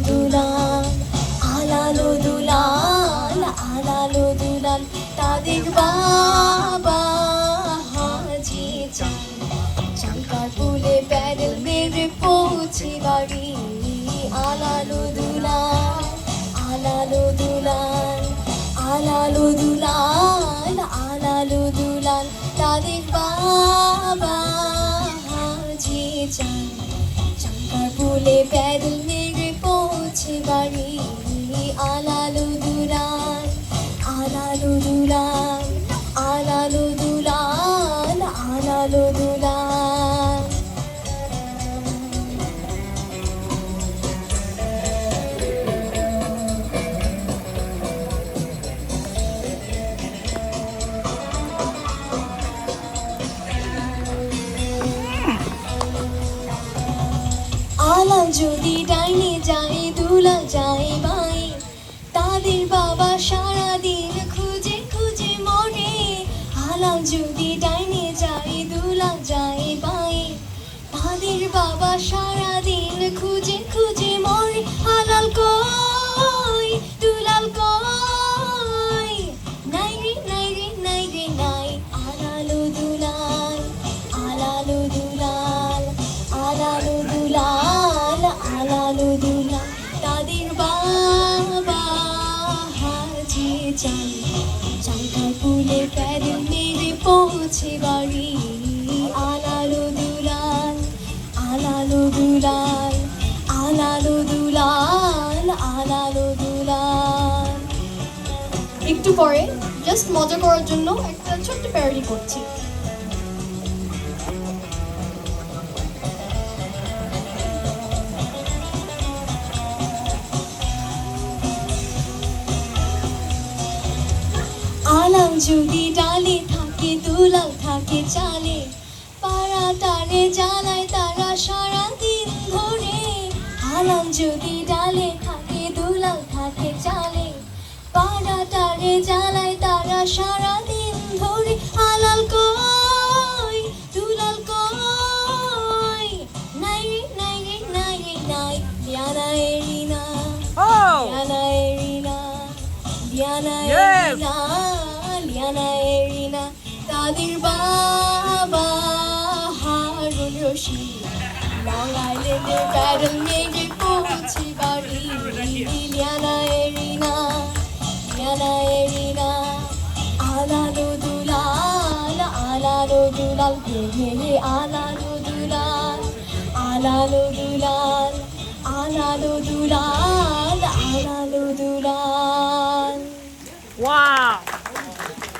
দুলাল আলালো দুলাল আলালো দুলাল তাদের বাবা হাজি চান চাঙ্কার পুলে প্যাডেল মেরে পৌঁছে বাড়ি আলালো দুলাল আলালো দুলাল আলালো দুলাল আলালো দুলাল তাদের বাবা হাজি চান চাঙ্কার পুলে প্যাডেল মেরে পৌঁছে বাড়ি আলালো দুলাল আলালো দুলাল আলালো দুলাল আলালো দুলাল আলাল যদি ডাইনে যায় দুলাল যায় বাই তাদের বাবা সারাদিন খুঁজে খুঁজে মরে আলাল যদি ডাইনে যায় দুলাল যায় বাই তাদের বাবা সারাদিন খুঁজে খুঁজে মরে আলাল কই দুলাল কই নাই রে নাই রে নাই রে নাই আলালো দুলাল আলালো দুলাল আলালো দুলাল আলালো দুলাল তাদের বাবা হাজি চান চাঙ্কার পুলে প্যাডেল মেরে পৌঁছে বাড়ি আলালো দুলাল আলালো দুলাল আলালো দুলাল আলালো দুলাল। একটু পরে জাস্ট মজা করার জন্য একটা ছোট্ট প্যারোডি করছি। আলাল যদি ডালে থাকে দুলাল থাকে চালে পাড়া টানে জ্বালায় তারা সারাদিন ধরে আলাল যদি ডালে থাকে দুলাল থাকে চালে পাড়া টানে জ্বালায় তারা সারাদিন ধরে আলাল কই দুলাল কই নাই রে নাই রে নাই রে নাই দিয়ানা এরিনা দিয়ানা এরিনা দিয়ানা এরিনা দিয়ানা এরিনা তাদের বাবা হারুন রশিদ লং আইল্যান্ডে প্যাডেল মেরে পৌঁছে বাড়ি দিয়ানা এরিনা দিয়ানা এরিনা আলালো দুলাল আলালো দুলাল হে হে হে আলালো দুলাল আলালো দুলাল আলালো দুলাল